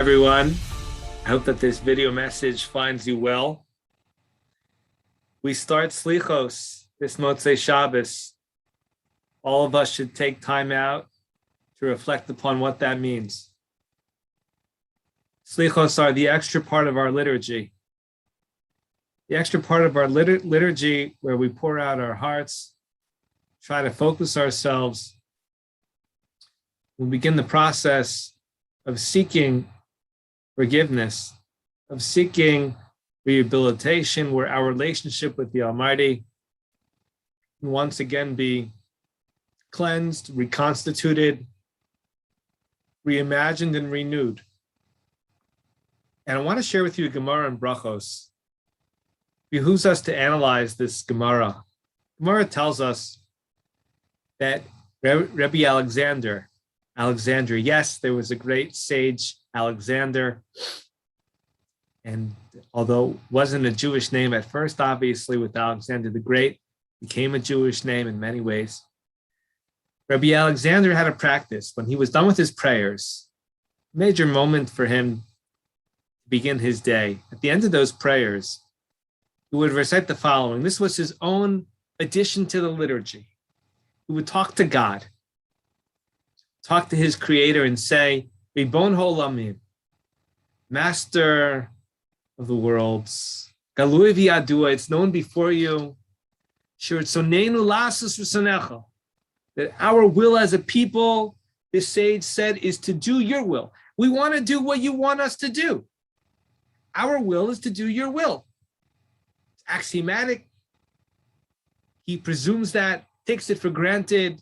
Everyone. I hope that this video message finds you well. We start Selichos this Motzei Shabbos. All of us should take time out to reflect upon what that means. Selichos are the extra part of our liturgy. The extra part of our liturgy where we pour out our hearts, try to focus ourselves. We begin the process of seeking forgiveness, of seeking rehabilitation, where our relationship with the Almighty can once again be cleansed, reconstituted, reimagined, and renewed. And I want to share with you a Gemara in Brachos. It behooves us to analyze this Gemara. Gemara tells us that Rabbi Alexander, yes, there was a great sage, Alexander, and although it wasn't a Jewish name at first, obviously, with Alexander the Great, became a Jewish name in many ways. Rabbi Alexander had a practice. When he was done with his prayers, a major moment for him to begin his day. At the end of those prayers, he would recite the following. This was his own addition to the liturgy. He would talk to God, talk to his creator and say, Ribon Holamim, Master of the worlds, Galui v'yadua, it's known before you, Shirtzonenu lasus v'sonecha, that our will as a people, this sage said, is to do your will. We want to do what you want us to do. Our will is to do your will. It's axiomatic. He presumes that, takes it for granted.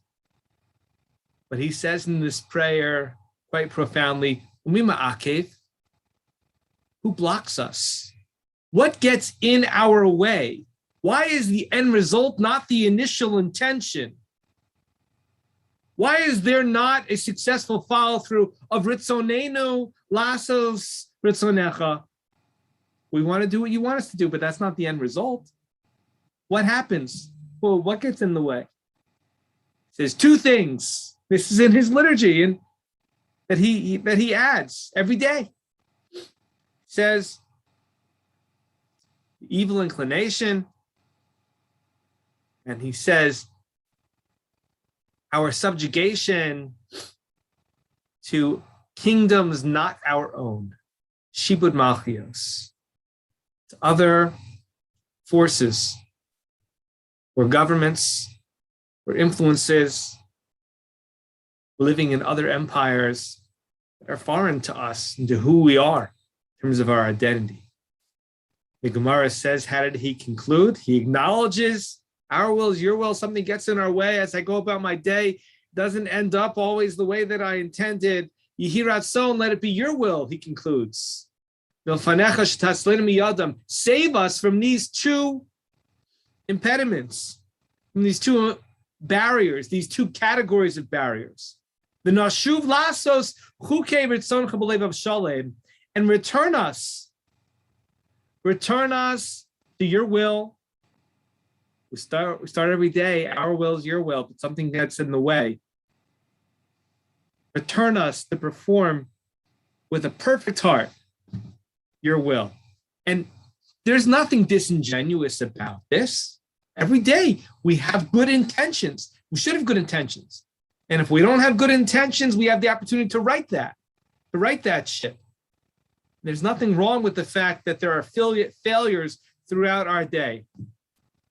But he says in this prayer, quite profoundly, Umima Akev, who blocks us? What gets in our way? Why is the end result not the initial intention? Why is there not a successful follow-through of Ritzonenu Lasos Ritzonecha? We want to do what you want us to do, but that's not the end result. What happens? Well, what gets in the way? It says two things. This is in his liturgy, and that he adds every day. He says evil inclination, and he says our subjugation to kingdoms not our own, shibud malchios, to other forces or governments or influences living in other empires that are foreign to us and to who we are in terms of our identity. The Gemara says, how did he conclude? He acknowledges our will is your will. Something gets in our way as I go about my day. Doesn't end up always the way that I intended. Yehirat son, let it be your will, he concludes. Save us from these two impediments, from these two barriers, these two categories of barriers. The nashuv lasos chukei ritzoncha b'lev avshalem, and return us to your will. We start every day. Our will is your will, but something gets in the way. Return us to perform with a perfect heart your will. And there's nothing disingenuous about this. Every day we have good intentions. We should have good intentions. And if we don't have good intentions, we have the opportunity to write that ship. There's nothing wrong with the fact that there are failures throughout our day,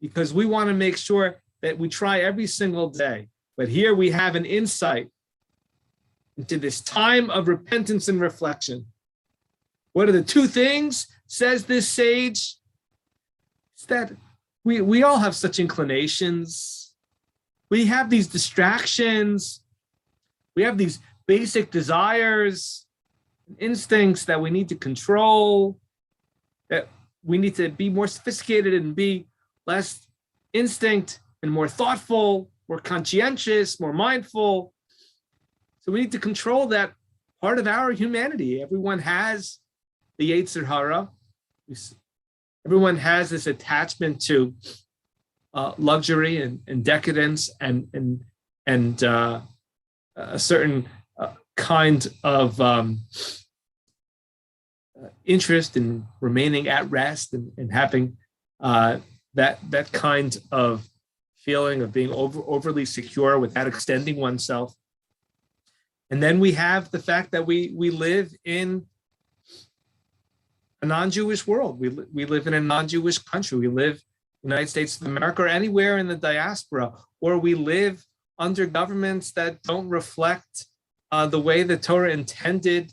because we want to make sure that we try every single day. But here we have an insight into this time of repentance and reflection. What are the two things, says this sage? It's that we all have such inclinations. We have these distractions. We have these basic desires, instincts that we need to control, that we need to be more sophisticated and be less instinct and more thoughtful, more conscientious, more mindful. So we need to control that part of our humanity. Everyone has the Yetzer Hara. Everyone has this attachment to luxury and decadence and a certain kind of interest in remaining at rest and having that kind of feeling of being overly secure without extending oneself. And then we have the fact that we live in a non-Jewish world. We live in a non-Jewish country. We live in the United States of America or anywhere in the diaspora, or we live under governments that don't reflect the way the Torah intended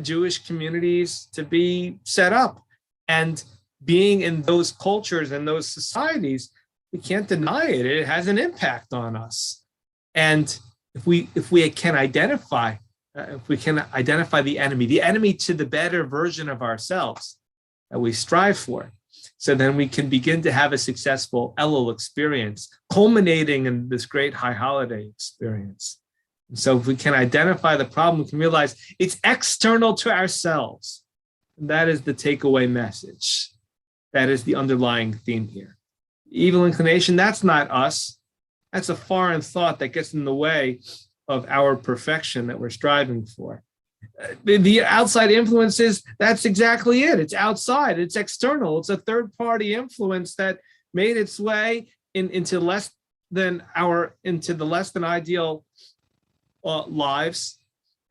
Jewish communities to be set up. And being in those cultures and those societies, we can't deny it. It has an impact on us. And if we can identify the enemy to the better version of ourselves that we strive for, so then we can begin to have a successful Elul experience, culminating in this great high holiday experience. And so if we can identify the problem, we can realize it's external to ourselves. And that is the takeaway message. That is the underlying theme here. Evil inclination, that's not us. That's a foreign thought that gets in the way of our perfection that we're striving for. The outside influences, that's exactly it. It's outside, it's external. It's a third-party influence that made its way into the less than ideal lives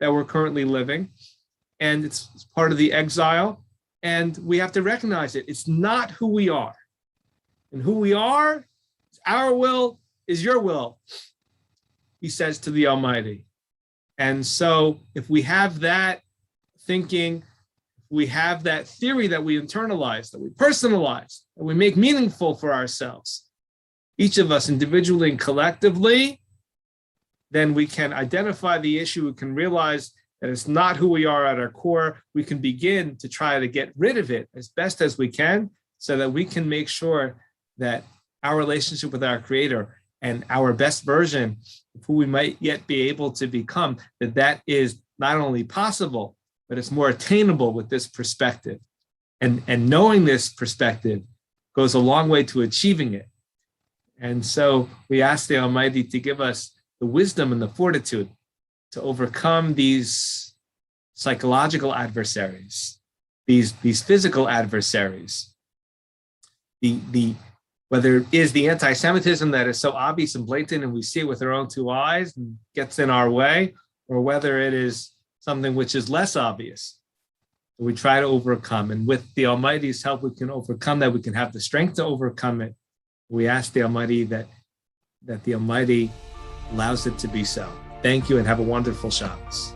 that we're currently living. And it's part of the exile. And we have to recognize it. It's not who we are. And who we are, our will is your will, he says to the Almighty. And so if we have that thinking, we have that theory that we internalize, that we personalize, that we make meaningful for ourselves, each of us individually and collectively, then we can identify the issue. We can realize that it's not who we are at our core. We can begin to try to get rid of it as best as we can so that we can make sure that our relationship with our Creator and our best version of who we might yet be able to become, that is not only possible, but it's more attainable with this perspective. And knowing this perspective goes a long way to achieving it. And so we ask the Almighty to give us the wisdom and the fortitude to overcome these psychological adversaries, these physical adversaries, whether it is the anti-Semitism that is so obvious and blatant and we see it with our own two eyes and gets in our way, or whether it is something which is less obvious, we try to overcome. And with the Almighty's help, we can overcome that. We can have the strength to overcome it. We ask the Almighty that the Almighty allows it to be so. Thank you and have a wonderful Shabbos.